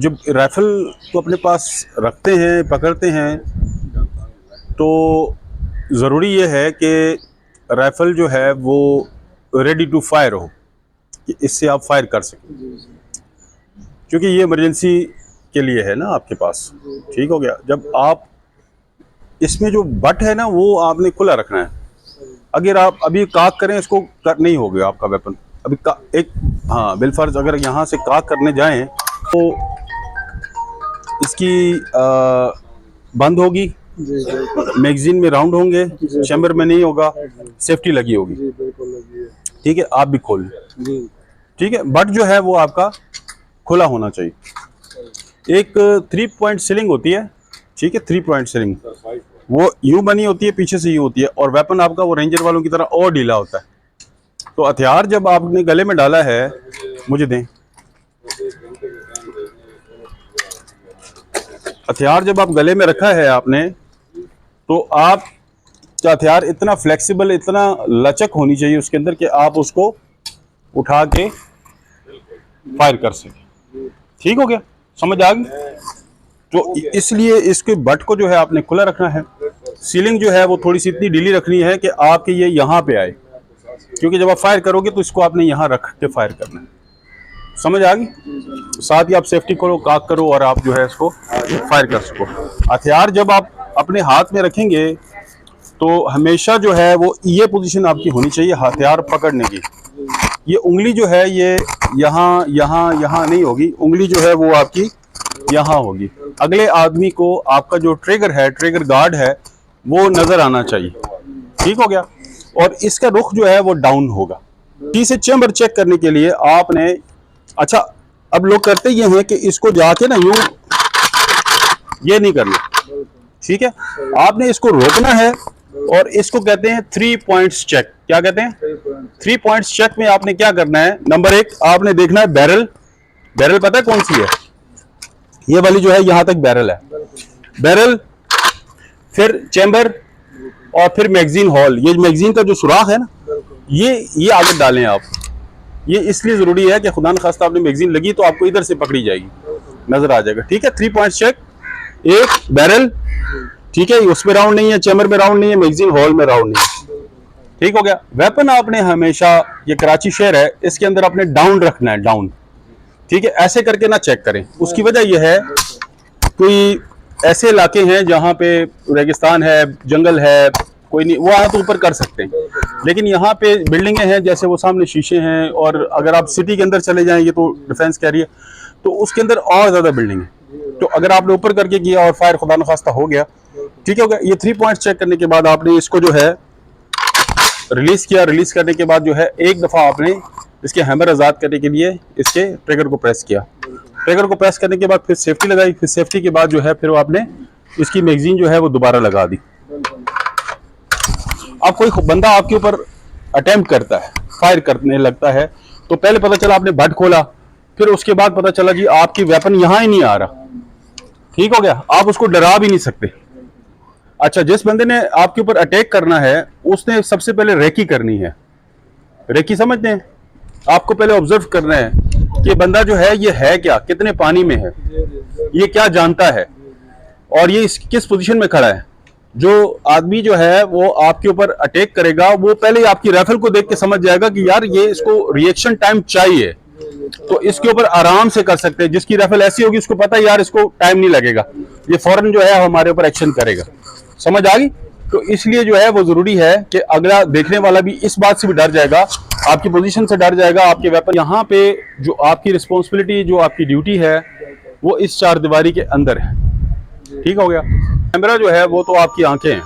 जब राइफल को अपने पास रखते हैं, पकड़ते हैं, तो ज़रूरी ये है कि राइफ़ल जो है वो रेडी टू फायर हो, कि इससे आप फायर कर सकें, क्योंकि ये इमरजेंसी के लिए है ना आपके पास। ठीक हो गया। जब आप इसमें जो बट है ना वो आपने खुला रखना है। अगर आप अभी काक करें इसको नहीं हो गया आपका वेपन अभी एक, हाँ बिलफर्ज अगर यहाँ से काक करने जाएं तो इसकी बंद होगी, मैगजीन में राउंड होंगे, चैम्बर में नहीं होगा, सेफ्टी लगी होगी। ठीक है, आप भी खोल, ठीक है। बट जो है वो आपका खुला होना चाहिए। एक 3 पॉइंट सीलिंग होती है, ठीक है, 3 पॉइंट सीलिंग, वो यूं बनी होती है, पीछे से यूं होती है, और वेपन आपका वो रेंजर वालों की तरह और ढीला होता है। तो हथियार जब आपने गले में डाला है, मुझे दें, हथियार जब आप गले में रखा है आपने, तो आप हथियार इतना फ्लेक्सिबल, इतना लचक होनी चाहिए उसके अंदर कि आप उसको उठा के फायर कर सकें। ठीक हो गया, समझ आ गई? तो इसलिए इसके बट को जो है आपने खुला रखना है। सीलिंग जो है वो थोड़ी सी इतनी ढीली रखनी है कि आपके ये यहाँ पे आए, क्योंकि जब आप फायर करोगे तो इसको आपने यहाँ रख के फायर करना है। समझ आ गई? साथ ही आप सेफ्टी करो, काक करो, और आप जो है इसको फायर कर सको। हथियार जब आप अपने हाथ में रखेंगे तो हमेशा जो है वो ये पोजीशन आपकी होनी चाहिए हथियार पकड़ने की। ये उंगली जो है ये यहाँ यहाँ यहाँ नहीं होगी, उंगली जो है वो आपकी यहाँ होगी। अगले आदमी को आपका जो ट्रिगर है, ट्रिगर गार्ड है, वो नजर आना चाहिए। ठीक हो गया। और इसका रुख जो है वो डाउन होगा। इसे चेम्बर चेक करने के लिए आपने, अच्छा अब लोग करते ये हैं कि इसको जाके ना यूं, ये नहीं करना, ठीक है। आपने इसको रोकना है, और इसको कहते हैं 3 पॉइंट्स चेक। क्या कहते हैं? 3 पॉइंट्स चेक में आपने क्या करना है? नंबर 1 आपने देखना है बैरल। बैरल पता है कौन सी है? ये वाली जो है यहां तक बैरल है, बैरल, फिर चैम्बर, और फिर मैगजीन हॉल। ये मैगजीन का जो सुराख है ना, ये आगे डालें आप। ये इसलिए जरूरी है कि खुदा न खास्ता आपने मैगजीन लगी तो आपको इधर से पकड़ी जाएगी, नजर आ जाएगा। ठीक है, 3 पॉइंट्स चेक। एक बैरल, ठीक है, उसमें राउंड नहीं है, चैम्बर में राउंड नहीं है, मैगजीन हॉल में राउंड नहीं है। ठीक हो गया। वेपन आपने हमेशा, ये कराची शहर है, इसके अंदर आपने डाउन रखना है, डाउन। ठीक है, ऐसे करके ना चेक करें। उसकी वजह यह है, कोई ऐसे इलाके हैं जहाँ पे रेगिस्तान है, जंगल है, कोई नहीं, वो तो ऊपर कर सकते हैं, लेकिन यहाँ पे बिल्डिंगें हैं, जैसे वो सामने शीशे हैं, और अगर आप सिटी के अंदर चले जाएंगे तो डिफेंस कैरियर, तो उसके अंदर और ज़्यादा बिल्डिंग है। तो अगर आपने ऊपर करके किया और फायर खुदा न खास्ता हो गया, ठीक है, हो गया। ये 3 पॉइंट चेक करने के बाद आपने इसको जो है रिलीज किया। रिलीज करने के बाद जो है एक दफ़ा आपने इसके हैमर आज़ाद करने के लिए इसके ट्रिगर को प्रेस किया। ट्रिगर को प्रेस करने के बाद फिर सेफ्टी लगाई। फिर सेफ्टी के बाद जो है फिर वो आपने इसकी मैगजीन जो है वो दोबारा लगा दी। अब कोई बंदा आपके ऊपर अटेम्प्ट करता है, फायर करने लगता है, तो पहले पता चला आपने बट खोला, फिर उसके बाद पता चला जी आपकी वेपन यहां ही नहीं आ रहा। ठीक हो गया, आप उसको डरा भी नहीं सकते। अच्छा, जिस बंदे ने आपके ऊपर अटैक करना है उसने सबसे पहले रेकी करनी है। रेकी समझते हैं? आपको पहले ऑब्जर्व करना है कि बंदा जो है ये है क्या, कितने पानी में है, ये क्या जानता है, और ये किस पोजीशन में खड़ा है। जो आदमी जो है वो आपके ऊपर अटैक करेगा, वो पहले आपकी राइफल को देख के समझ जाएगा कि यार ये इसको रिएक्शन टाइम चाहिए, तो इसके ऊपर आराम से कर सकते हैं। जिसकी राइफल ऐसी होगी उसको पता है यार इसको टाइम नहीं लगेगा, ये फौरन जो है हमारे ऊपर एक्शन करेगा। समझ आ गई? तो इसलिए जो है वो जरूरी है कि अगला देखने वाला भी इस बात से भी डर जाएगा, आपकी पोजीशन से डर जाएगा, आपके वेपन। यहाँ पे जो आपकी रिस्पॉन्सिबिलिटी, जो आपकी ड्यूटी है, वो इस 4 दीवारी के अंदर है। ठीक हो गया। कैमरा जो है वो तो आपकी आंखें हैं,